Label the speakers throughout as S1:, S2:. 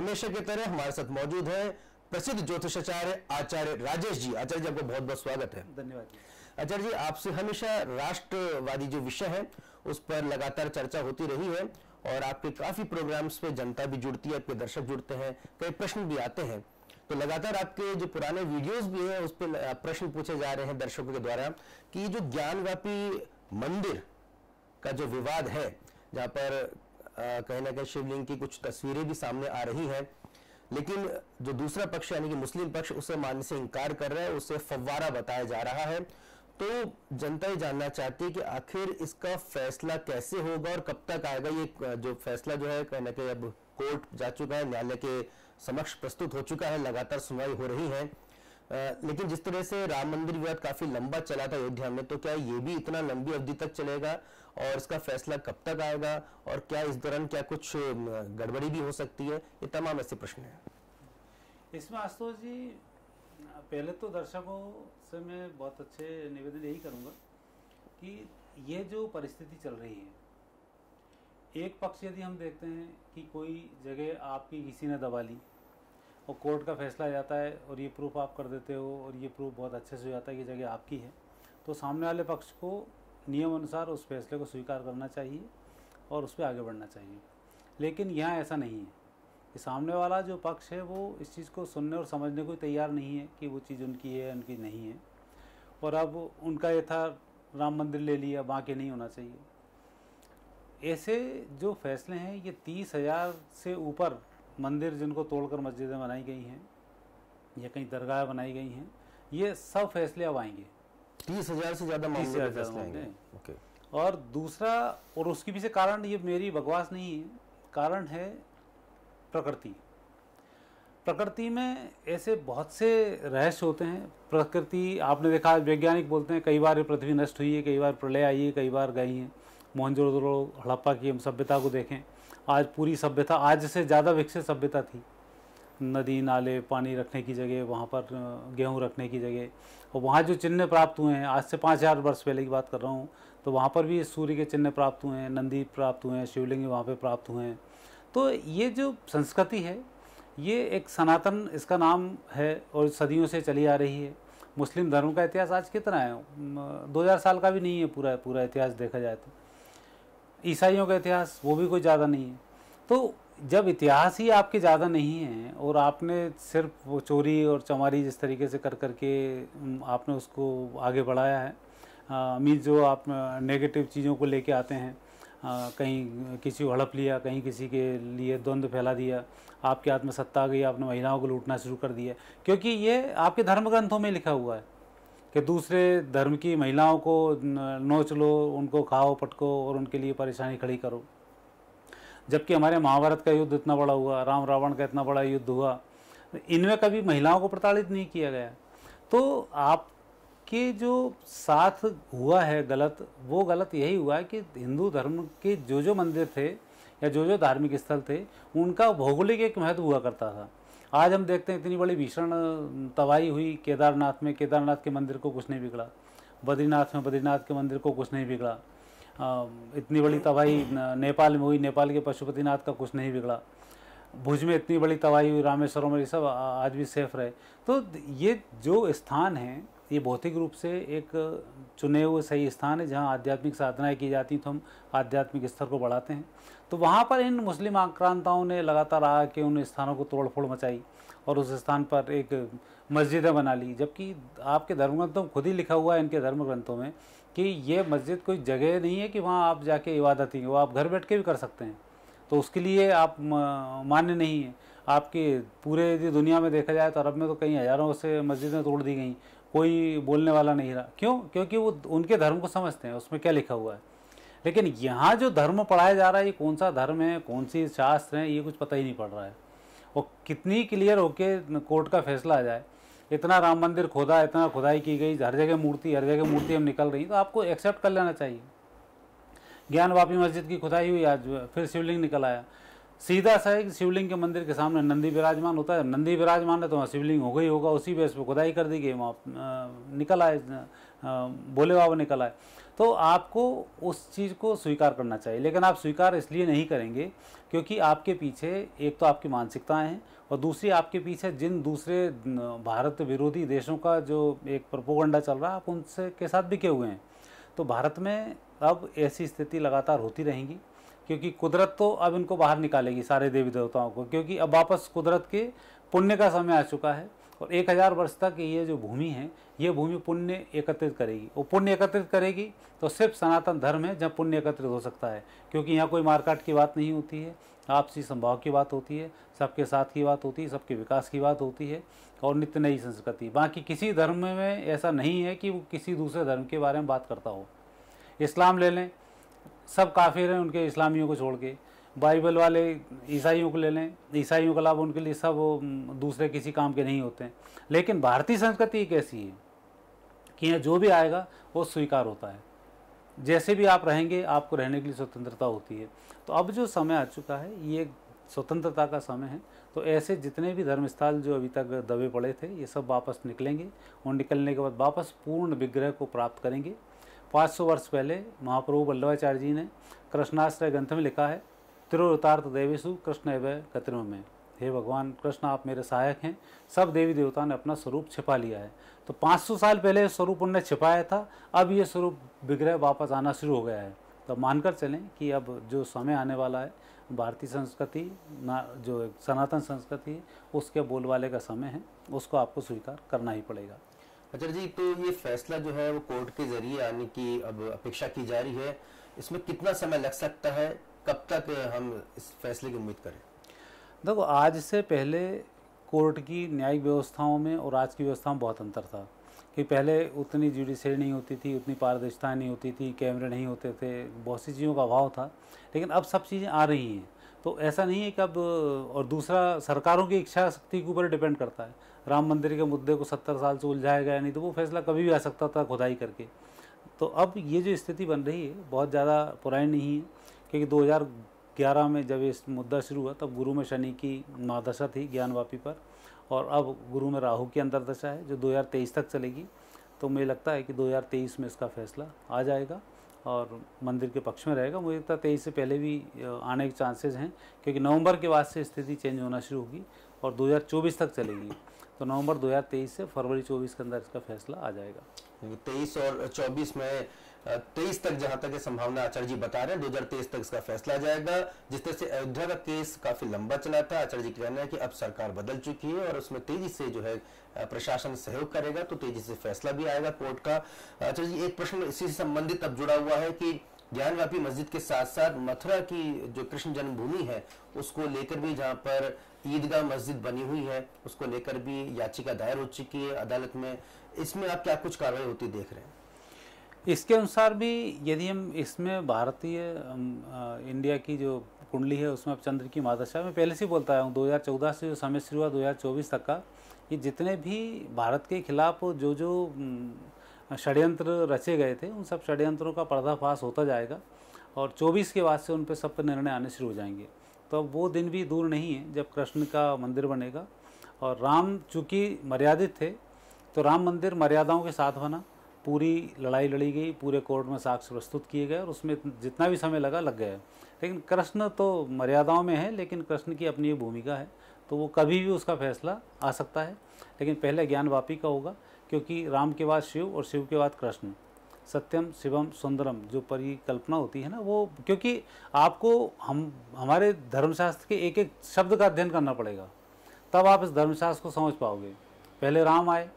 S1: हमेशा की तरह हमारे साथ मौजूद है प्रसिद्ध ज्योतिषाचार्य आचार्य राजेश जी। आचार्य जी, आपको बहुत बहुत स्वागत है।
S2: धन्यवाद।
S1: आचार्य जी, आपसे हमेशा राष्ट्रवादी जो विषय है उस पर लगातार चर्चा होती रही है और आपके काफी प्रोग्राम्स पे जनता भी जुड़ती है, आपके दर्शक जुड़ते हैं, कई प्रश्न भी आते हैं। तो लगातार आपके जो पुराने वीडियोस भी हैं उस पर प्रश्न पूछे जा रहे हैं दर्शकों के द्वारा कि जो ज्ञानव्यापी मंदिर का जो विवाद है, जहाँ पर कहीं ना कहीं शिवलिंग की कुछ तस्वीरें भी सामने आ रही हैं, लेकिन जो दूसरा पक्ष यानी कि मुस्लिम पक्ष उसे मानने से इनकार कर रहा है, उसे फव्वारा बताया जा रहा है। तो जनता ये जानना चाहती है कि आखिर इसका फैसला कैसे होगा और कब तक आएगा। ये जो फैसला जो है कहीं ना कहीं अब कोर्ट जा चुका है, न्यायालय के समक्ष प्रस्तुत हो चुका है, लगातार सुनवाई हो रही है। लेकिन जिस तरह से राम मंदिर विवाद काफी लंबा चला था अयोध्या में, तो क्या ये भी इतना लंबी अवधि तक चलेगा और इसका फैसला कब तक आएगा और क्या इस दौरान क्या कुछ गड़बड़ी भी हो सकती है? ये तमाम ऐसे प्रश्न हैं।
S2: इसमें आशुतोष जी, पहले तो दर्शकों से मैं बहुत अच्छे निवेदन यही करूंगा कि ये जो परिस्थिति चल रही है, एक पक्ष यदि हम देखते हैं कि कोई जगह आपकी किसी ने दबा ली और कोर्ट का फैसला आ जाता है और ये प्रूफ आप कर देते हो और ये प्रूफ बहुत अच्छे से हो जाता है कि जगह आपकी है, तो सामने वाले पक्ष को नियम अनुसार उस फैसले को स्वीकार करना चाहिए और उस पर आगे बढ़ना चाहिए। लेकिन यहाँ ऐसा नहीं है कि सामने वाला जो पक्ष है वो इस चीज़ को सुनने और समझने को तैयार नहीं है कि वो चीज़ उनकी है, उनकी नहीं है। और अब उनका ये था राम मंदिर ले लिया, बाकी नहीं होना चाहिए। ऐसे जो फैसले हैं, ये 30,000 से ऊपर मंदिर जिनको तोड़कर मस्जिदें बनाई गई हैं या कहीं दरगाह बनाई गई हैं, ये सब फैसले अब आएंगे।
S1: 30,000 से ज़्यादा मामले फैसले आएंगे। ओके।
S2: और दूसरा, और उसके पीछे कारण, ये मेरी बकवास नहीं है, कारण है प्रकृति। प्रकृति में ऐसे बहुत से रहस्य होते हैं। प्रकृति, आपने देखा, वैज्ञानिक बोलते हैं कई बार ये पृथ्वी नष्ट हुई है, कई बार प्रलय आई है, कई बार गई है। मोहनजोदड़ो, हड़प्पा की हम सभ्यता को देखें, आज पूरी सभ्यता, आज से ज़्यादा विकसित सभ्यता थी। नदी नाले, पानी रखने की जगह, वहाँ पर गेहूँ रखने की जगह, और वहाँ जो चिन्ह प्राप्त हुए हैं, आज से 5,000 वर्ष पहले की बात कर रहा हूँ, तो वहाँ पर भी सूर्य के चिन्ह प्राप्त हुए हैं, नंदी प्राप्त हुए हैं, शिवलिंग वहाँ पे प्राप्त हुए हैं। तो ये जो संस्कृति है, ये एक सनातन इसका नाम है और सदियों से चली आ रही है। मुस्लिम धर्म का इतिहास आज कितना है? 2000 साल का भी नहीं है पूरा इतिहास देखा जाए तो। ईसाइयों का इतिहास, वो भी कोई ज़्यादा नहीं है। तो जब इतिहास ही आपके ज़्यादा नहीं है और आपने सिर्फ वो चोरी और चमारी जिस तरीके से कर करके आपने उसको आगे बढ़ाया है, मीन जो आप नेगेटिव चीज़ों को लेके आते हैं, कहीं किसी को हड़प लिया, कहीं किसी के लिए द्वंद्व फैला दिया, आपके हाथ में सत्ता आ गई, आपने महिलाओं को लूटना शुरू कर दिया। क्योंकि ये आपके धर्म ग्रंथों में लिखा हुआ है कि दूसरे धर्म की महिलाओं को नोच लो, उनको खाओ पटको और उनके लिए परेशानी खड़ी करो। जबकि हमारे महाभारत का युद्ध इतना बड़ा हुआ, राम रावण का इतना बड़ा युद्ध हुआ, इनमें कभी महिलाओं को प्रताड़ित नहीं किया गया। तो आपके जो साथ हुआ है गलत, वो गलत यही हुआ है कि हिंदू धर्म के जो मंदिर थे या जो धार्मिक स्थल थे, उनका भौगोलिक एक महत्व हुआ करता था। आज हम देखते हैं इतनी बड़ी भीषण तबाही हुई केदारनाथ में, केदारनाथ के मंदिर को कुछ नहीं बिगड़ा। बद्रीनाथ में बद्रीनाथ के मंदिर को कुछ नहीं बिगड़ा। इतनी बड़ी तबाही नेपाल में हुई, नेपाल के पशुपतिनाथ का कुछ नहीं बिगड़ा। भुज में इतनी बड़ी तबाही हुई, रामेश्वरम में, ये सब आज भी सेफ रहे। तो ये जो स्थान है, ये भौतिक रूप से एक चुने हुए सही स्थान है जहाँ आध्यात्मिक साधनाएं की जाती, तो हम आध्यात्मिक स्तर को बढ़ाते हैं। तो वहाँ पर इन मुस्लिम आक्रांताओं ने लगातार आके उन स्थानों को तोड़ फोड़ मचाई और उस स्थान पर एक मस्जिदें बना ली। जबकि आपके धर्म ग्रंथों में खुद ही लिखा हुआ है, इनके धर्म ग्रंथों में, कि ये मस्जिद कोई जगह नहीं है कि वहाँ आप जाके इबादत ही, वो आप घर बैठ के भी कर सकते हैं। तो उसके लिए आप मान्य नहीं है। आपके पूरे दुनिया में देखा जाए तो अरब में तो कई हज़ारों से मस्जिदें तोड़ दी गई, कोई बोलने वाला नहीं रहा। क्यों? क्योंकि वो उनके धर्म को समझते हैं, उसमें क्या लिखा हुआ है। लेकिन यहाँ जो धर्म पढ़ाया जा रहा है, ये कौन सा धर्म है, कौन सी शास्त्र है, ये कुछ पता ही नहीं पड़ रहा है। और कितनी क्लियर होके कोर्ट का फैसला आ जाए, इतना राम मंदिर खोदा, इतना खुदाई की गई, हर जगह मूर्ति हम निकल रही, तो आपको एक्सेप्ट कर लेना चाहिए। ज्ञानवापी मस्जिद की खुदाई हुई, आज फिर शिवलिंग निकल आया। सीधा सा है कि शिवलिंग के मंदिर के सामने नंदी विराजमान होता है, नंदी विराजमान है तो वहाँ शिवलिंग हो गई होगा, उसी बेस पे खुदाई कर दी गई, वहाँ निकल आए, भोले बाबा निकल आए। तो आपको उस चीज़ को स्वीकार करना चाहिए। लेकिन आप स्वीकार इसलिए नहीं करेंगे क्योंकि आपके पीछे एक तो आपकी मानसिकताएं हैं और दूसरी आपके पीछे जिन दूसरे भारत विरोधी देशों का जो एक प्रोपोगंडा चल रहा है, आप उनसे के साथ बिके हुए हैं। तो भारत में अब ऐसी स्थिति लगातार होती रहेंगी क्योंकि कुदरत तो अब इनको बाहर निकालेगी, सारे देवी देवताओं को, क्योंकि अब वापस कुदरत के पुण्य का समय आ चुका है। और 1000 वर्ष तक ये जो भूमि है, ये भूमि पुण्य एकत्रित करेगी। वो पुण्य एकत्रित करेगी तो सिर्फ सनातन धर्म है जब पुण्य एकत्रित हो सकता है, क्योंकि यहाँ कोई मारकाट की बात नहीं होती है, आपसी संभाव की बात होती है, सबके साथ की बात होती है, सबके विकास की बात होती है और नित्य नई संस्कृति। बाकी किसी धर्म में ऐसा नहीं है कि वो किसी दूसरे धर्म के बारे में बात करता हो। इस्लाम ले लें, सब काफिर हैं उनके इस्लामियों को छोड़ के। बाइबल वाले ईसाइयों को ले लें, ईसाइयों का लाभ उनके लिए सब दूसरे किसी काम के नहीं होते हैं। लेकिन भारतीय संस्कृति एक ऐसी है कि यहाँ जो भी आएगा वो स्वीकार होता है। जैसे भी आप रहेंगे आपको रहने के लिए स्वतंत्रता होती है। तो अब जो समय आ चुका है ये स्वतंत्रता का समय है। तो ऐसे जितने भी धर्मस्थल जो अभी तक दबे पड़े थे ये सब वापस निकलेंगे और निकलने के बाद वापस पूर्ण विग्रह को प्राप्त करेंगे। 500 वर्ष पहले महाप्रभु वल्लभाचार्य जी ने कृष्णाश्रय ग्रंथ में लिखा है, तिरुतार्थ देवेशु कृष्ण एवं कत्रिम में। हे भगवान कृष्ण आप मेरे सहायक हैं, सब देवी देवता ने अपना स्वरूप छिपा लिया है। तो 500 साल पहले स्वरूप उन्होंने छिपाया था, अब ये स्वरूप विग्रह वापस आना शुरू हो गया है। तो मानकर चलें कि अब जो समय आने वाला है भारतीय संस्कृति जो सनातन संस्कृति है उसके बोलबाले का समय है, उसको आपको स्वीकार करना ही पड़ेगा।
S1: आचार्य जी, तो ये फैसला जो है वो कोर्ट के जरिए आने की अब अपेक्षा की जा रही है, इसमें कितना समय लग सकता है, कब तक हम इस फैसले की उम्मीद करें?
S2: देखो, आज से पहले कोर्ट की न्यायिक व्यवस्थाओं में और आज की व्यवस्था में बहुत अंतर था कि पहले उतनी जुडिशरी नहीं होती थी, उतनी पारदर्शिता नहीं होती थी, कैमरे नहीं होते थे, बहुत सी चीज़ों का अभाव था। लेकिन अब सब चीज़ें आ रही हैं, तो ऐसा नहीं है कि अब, और दूसरा सरकारों की इच्छा शक्ति के ऊपर डिपेंड करता है। राम मंदिर के मुद्दे को 70 साल से उलझाया गया, नहीं तो वो फैसला कभी भी आ सकता था खुदाई करके। तो अब ये जो स्थिति बन रही है बहुत ज़्यादा पुरानी नहीं है, क्योंकि 2011 में जब इस मुद्दा शुरू हुआ तब गुरु में शनि की महादशा थी ज्ञानवापी पर, और अब गुरु में राहु की अंतर्दशा है जो 2023 तक चलेगी। तो मुझे लगता है कि 2023 में इसका फैसला आ जाएगा और मंदिर के पक्ष में रहेगा। मुझे लगता है 23 से पहले भी आने के चांसेस हैं, क्योंकि नवंबर के बाद से स्थिति चेंज होना शुरू होगी और 2024 तक चलेगी। तो नवंबर 2023 से फरवरी 24 के अंदर इसका फैसला आ जाएगा।
S1: 23 और 24 में 23 तक जहां तक संभावना आचार्य जी बता रहे हैं 2023 तक इसका फैसला आ जाएगा। जिस तरह से अयोध्या का केस काफी लंबा चला था, आचार्य जी कहना है कि अब सरकार बदल चुकी है और उसमें तेजी से जो है प्रशासन सहयोग करेगा, तो तेजी से फैसला भी आएगा कोर्ट का। आचार्य जी, एक प्रश्न इसी से संबंधित अब जुड़ा हुआ है कि ज्ञानवापी मस्जिद के साथ साथ मथुरा की जो कृष्ण जन्मभूमि है उसको लेकर भी, जहाँ पर ईदगाह मस्जिद बनी हुई है, उसको लेकर भी याचिका दायर हो चुकी है अदालत में। इसमें आप क्या कुछ कार्रवाई होती देख रहे हैं?
S2: इसके अनुसार भी यदि हम इसमें भारतीय इंडिया की जो कुंडली है उसमें अब चंद्र की महादशा में पहले से बोलता हूँ 2014 से जो समय शुरू हुआ 2024 तक का, कि जितने भी भारत के खिलाफ जो जो षड्यंत्र रचे गए थे उन सब षड्यंत्रों का पर्दाफाश होता जाएगा और 24 के बाद से उन पर सब पर निर्णय आने शुरू हो जाएंगे। तो अब वो दिन भी दूर नहीं है जब कृष्ण का मंदिर बनेगा। और राम चूँकि मर्यादित थे तो राम मंदिर मर्यादाओं के साथ बना, पूरी लड़ाई लड़ी गई, पूरे कोर्ट में साक्ष्य प्रस्तुत किए गए और उसमें जितना भी समय लगा लग गया। लेकिन कृष्ण तो मर्यादाओं में है, लेकिन कृष्ण की अपनी एक भूमिका है, तो वो कभी भी उसका फैसला आ सकता है। लेकिन पहले ज्ञानवापी का होगा, क्योंकि राम के बाद शिव और शिव के बाद कृष्ण, सत्यम शिवम सुंदरम जो परिकल्पना होती है ना, वो क्योंकि आपको हमारे धर्मशास्त्र के एक एक शब्द का अध्ययन करना पड़ेगा, तब आप इस धर्मशास्त्र को समझ पाओगे। पहले राम आए,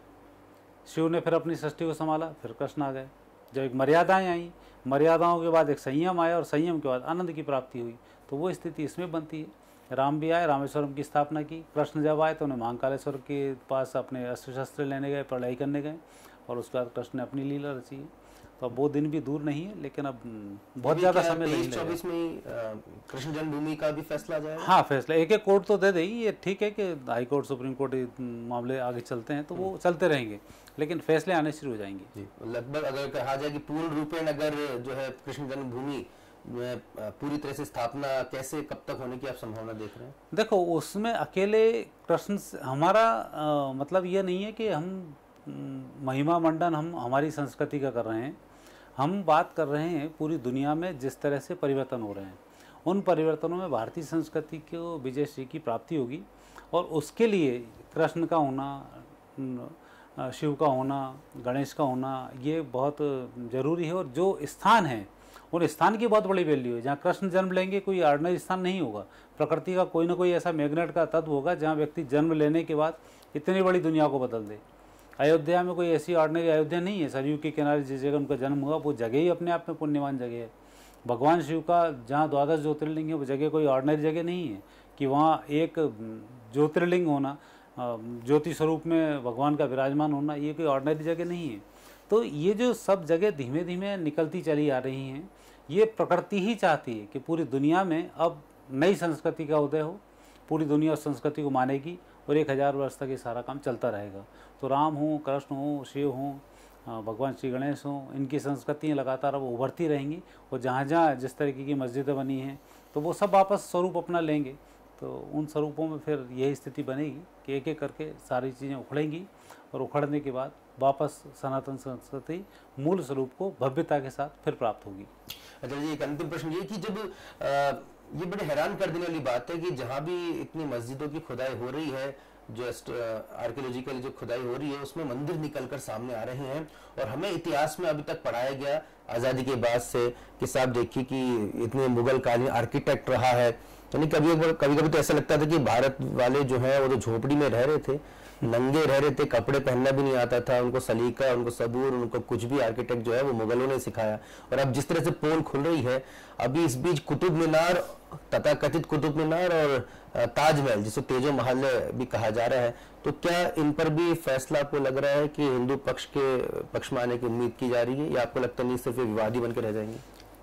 S2: शिव ने फिर अपनी सृष्टि को संभाला, फिर कृष्ण आ गए। जब एक मर्यादाएं आई, मर्यादाओं के बाद एक संयम आया और संयम के बाद आनंद की प्राप्ति हुई, तो वो स्थिति इसमें बनती है। राम भी आए, रामेश्वरम की स्थापना की। कृष्ण जब आए तो उन्हें महाकालेश्वर के पास अपने अस्त्र शस्त्र लेने गए, पढ़ाई करने गए, और उसके बाद कृष्ण ने अपनी लीला रची है। तो अब वो दिन भी दूर नहीं है, लेकिन अब बहुत ज्यादा समय नहीं लगेगा।
S1: 24 में कृष्ण जन्मभूमि का भी फैसला आ जाएगा।
S2: हाँ, फैसला एक एक कोर्ट तो दे देगी। ये ठीक है कि हाई कोर्ट, सुप्रीम कोर्ट मामले आगे चलते हैं तो वो चलते रहेंगे, लेकिन फैसले आने शुरू हो जाएंगे।
S1: लगभग अगर कहा जाए कि पूर्ण रूपेण अगर जो है कृष्ण जन्मभूमि में पूरी तरह से स्थापना कैसे कब तक होने की आप संभावना देख रहे हैं?
S2: देखो, उसमें अकेले कृष्ण हमारा मतलब ये नहीं है कि हम महिमा मंडन हम हमारी संस्कृति का कर रहे हैं। हम बात कर रहे हैं पूरी दुनिया में जिस तरह से परिवर्तन हो रहे हैं, उन परिवर्तनों में भारतीय संस्कृति को विजयश्री की प्राप्ति होगी, और उसके लिए कृष्ण का होना, शिव का होना, गणेश का होना, ये बहुत ज़रूरी है। और जो स्थान है उन स्थान की बहुत बड़ी वैल्यू है। जहाँ कृष्ण जन्म लेंगे कोई ऑर्डिनरी स्थान नहीं होगा, प्रकृति का कोई ना कोई ऐसा मैग्नेट का तत्व होगा जहाँ व्यक्ति जन्म लेने के बाद इतनी बड़ी दुनिया को बदल दे। अयोध्या में कोई ऐसी ऑर्डिनरी अयोध्या नहीं है, सरयू के किनारे जिस जगह उनका जन्म हुआ वो जगह ही अपने आप में पुण्यवान जगह है। भगवान शिव का जहाँ 12 ज्योतिर्लिंग है वो जगह कोई ऑर्डिनरी जगह नहीं है कि वहाँ एक ज्योतिर्लिंग होना, ज्योति स्वरूप में भगवान का विराजमान होना, ये कोई ऑर्डिनरी जगह नहीं है। तो ये जो सब जगह धीमे धीमे निकलती चली आ रही हैं, ये प्रकृति ही चाहती है कि पूरी दुनिया में अब नई संस्कृति का उदय हो, पूरी दुनिया उस संस्कृति को मानेगी और 1000 वर्ष तक ये सारा काम चलता रहेगा। तो राम हो, कृष्ण हो, शिव हो, भगवान श्री गणेश हो, इनकी संस्कृतियाँ लगातार अब उभरती रहेंगी। और जहाँ जहाँ जिस तरीके की मस्जिदें बनी हैं तो वो सब वापस स्वरूप अपना लेंगे, तो उन स्वरूपों में फिर यही स्थिति बनेगी कि एक एक करके सारी चीज़ें उखड़ेंगी, और उखड़ने के बाद वापस सनातन संस्कृति मूल स्वरूप को भव्यता के साथ फिर प्राप्त होगी।
S1: अच्छा जी, एक अंतिम प्रश्न ये कि जब ये बड़े हैरान कर देने वाली बात है कि जहाँ भी इतनी मस्जिदों की खुदाई हो रही है, जो आर्कियोलॉजिकल जो खुदाई हो रही है, उसमें मंदिर निकलकर सामने आ रहे हैं, और हमें इतिहास में अभी तक पढ़ाया गया आज़ादी के बाद से कि साहब देखिए कि इतने मुगल कालीन आर्किटेक्ट रहा है। यानी कभी कभी तो ऐसा लगता था कि भारत वाले जो है वो तो झोपड़ी में रह रहे थे, नंगे रह रहे थे, कपड़े पहनना भी नहीं आता था उनको, सलीका, उनको सबूर, उनको कुछ भी आर्किटेक्ट जो है वो मुगलों ने सिखाया। और अब जिस तरह से पोल खुल रही है, अभी इस बीच कुतुब मीनार, तथाकथित कुतुब मीनार और ताजमहल जिसे तेजो महल भी कहा जा रहा है, तो क्या इन पर भी फैसला आपको लग रहा है कि हिंदू पक्ष में आने की उम्मीद की जा रही है, या आपको लगता नहीं सिर्फ विवादी बनकर रह जाएंगे?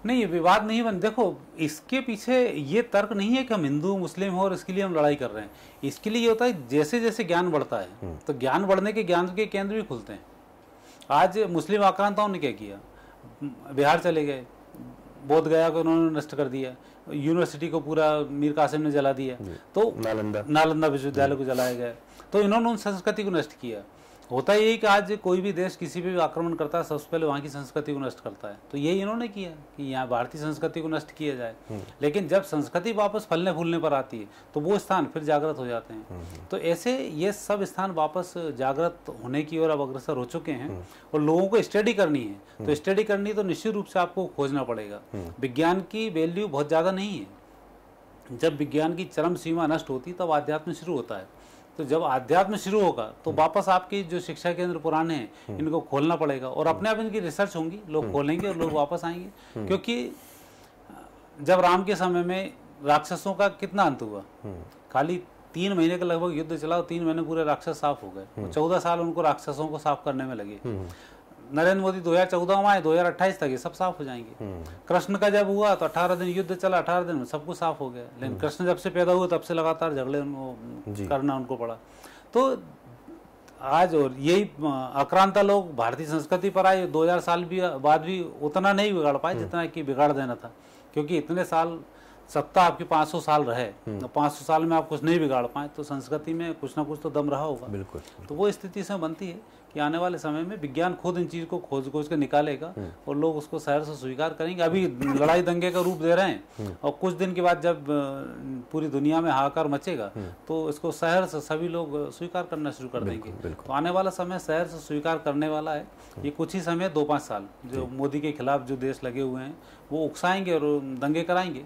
S2: नहीं, विवाद नहीं बन, देखो इसके पीछे ये तर्क नहीं है कि हम हिंदू मुस्लिम हो और इसके लिए हम लड़ाई कर रहे हैं। इसके लिए ये होता है जैसे जैसे ज्ञान बढ़ता है तो ज्ञान बढ़ने के ज्ञान के केंद्र भी खुलते हैं। आज मुस्लिम आक्रांताओं ने क्या किया, बिहार चले गए, बोध गया को उन्होंने नष्ट कर दिया, यूनिवर्सिटी को पूरा मीर कासिम ने जला दिया, तो नालंदा विश्वविद्यालय को जलाया गया, तो इन्होंने उन संस्कृति को नष्ट किया। होता यही कि आज कोई भी देश किसी पे भी आक्रमण करता है सबसे पहले वहाँ की संस्कृति को नष्ट करता है, तो यही इन्होंने किया कि यहाँ भारतीय संस्कृति को नष्ट किया जाए। लेकिन जब संस्कृति वापस फलने फूलने पर आती है तो वो स्थान फिर जागृत हो जाते हैं। तो ऐसे ये सब स्थान वापस जागृत होने की ओर अब अग्रसर हो चुके हैं, और लोगों को स्टडी करनी है। तो स्टडी करनी तो निश्चित रूप से आपको खोजना पड़ेगा। विज्ञान की वैल्यू बहुत ज़्यादा नहीं है। जब विज्ञान की चरम सीमा नष्ट होती तब आध्यात्म शुरू होता है। तो जब आध्यात्म शुरू होगा तो वापस आपकी जो शिक्षा केंद्र पुराने हैं इनको खोलना पड़ेगा, और अपने आप इनकी रिसर्च होंगी, लोग खोलेंगे और लोग वापस आएंगे। क्योंकि जब राम के समय में राक्षसों का कितना अंत हुआ, खाली 3 महीने का लगभग युद्ध चला, 3 महीने पूरे राक्षस साफ हो गए। 14 साल उनको राक्षसों को साफ करने में लगे। नरेंद्र मोदी 2014 में आए, 2028 तक ये सब साफ हो जाएंगे। कृष्ण का जब हुआ तो 18 दिन युद्ध चला, 18 दिन में सब कुछ साफ हो गया। लेकिन कृष्ण जब से पैदा हुए तब से लगातार झगड़े उनको करना उनको पड़ा। तो आज और यही आक्रांता लोग भारतीय संस्कृति पर आए, 2000 साल भी बाद भी उतना नहीं बिगाड़ पाए जितना कि बिगाड़ देना था। क्योंकि इतने साल सत्ता आपकी 500 साल रहे, 500 साल में आप कुछ नहीं बिगाड़ पाए, तो संस्कृति में कुछ ना कुछ तो दम रहा होगा।
S1: बिल्कुल।
S2: तो वो स्थिति से बनती है कि आने वाले समय में विज्ञान खुद इन चीज को खोज के निकालेगा और लोग उसको सहर्ष से स्वीकार करेंगे। अभी लड़ाई दंगे का रूप दे रहे हैं, और कुछ दिन के बाद जब पूरी दुनिया में हाहाकार मचेगा तो इसको सहर्ष सभी लोग स्वीकार करना शुरू कर देंगे। तो आने वाला समय सहर्ष स्वीकार करने वाला है। ये कुछ ही समय 2-5 साल जो मोदी के खिलाफ जो देश लगे हुए हैं वो उकसाएंगे और दंगे कराएंगे,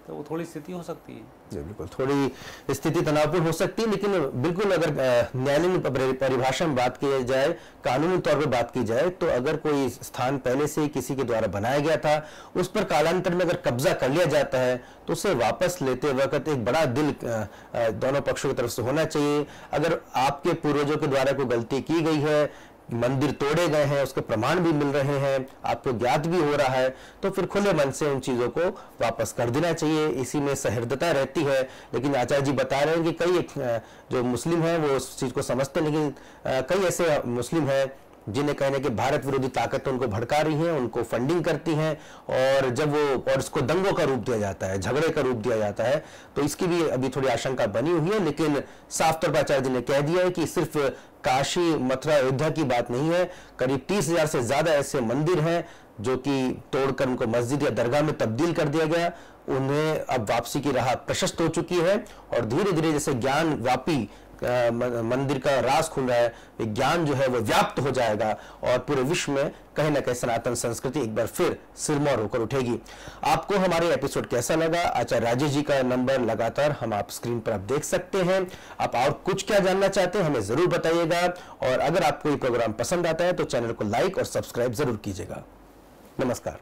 S2: तो वो थोड़ी स्थिति हो सकती है।
S1: बिल्कुल, थोड़ी स्थिति तनावपूर्ण हो सकती है। लेकिन बिल्कुल अगर न्यायालयीन परिभाषा में बात की जाए, कानूनी तौर पर बात की जाए, तो अगर कोई स्थान पहले से किसी के द्वारा बनाया गया था, उस पर कालांतर में अगर कब्जा कर लिया जाता है तो उसे वापस लेते वक्त एक बड़ा दिल दोनों पक्षों की तरफ से होना चाहिए। अगर आपके पूर्वजों के द्वारा कोई गलती की गई है, मंदिर तोड़े गए हैं, उसके प्रमाण भी मिल रहे हैं, आपको ज्ञात भी हो रहा है, तो फिर खुले मन से उन चीजों को वापस कर देना चाहिए। इसी में सहृदयता रहती है। लेकिन आचार्य जी बता रहे हैं कि कई जो मुस्लिम हैं वो उस चीज को समझते हैं, लेकिन कई ऐसे मुस्लिम हैं जिन्हें कहने के भारत विरोधी ताकतें उनको भड़का रही हैं, उनको फंडिंग करती हैं, और जब वो और इसको दंगों का रूप दिया जाता है, झगड़े का रूप दिया जाता है, तो इसकी भी अभी थोड़ी आशंका बनी हुई है। लेकिन साफ तौर पर आचार्य जी ने कह दिया है कि सिर्फ काशी, मथुरा, अयोध्या की बात नहीं है, करीब 30,000 से ज्यादा ऐसे मंदिर हैं जो कि तोड़कर उनको मस्जिद या दरगाह में तब्दील कर दिया गया, उन्हें अब वापसी की राह प्रशस्त हो चुकी है। और धीरे धीरे जैसे ज्ञान व्यापी मंदिर का राज खुल रहा है, ज्ञान जो है वो व्याप्त हो जाएगा और पूरे विश्व में कहीं ना कहीं सनातन संस्कृति एक बार फिर सिरमौर होकर उठेगी। आपको हमारे एपिसोड कैसा लगा? आचार्य राजेश जी का नंबर लगातार हम आप स्क्रीन पर आप देख सकते हैं। आप और कुछ क्या जानना चाहते हैं हमें जरूर बताइएगा, और अगर आपको ये प्रोग्राम पसंद आता है तो चैनल को लाइक और सब्सक्राइब जरूर कीजिएगा। नमस्कार।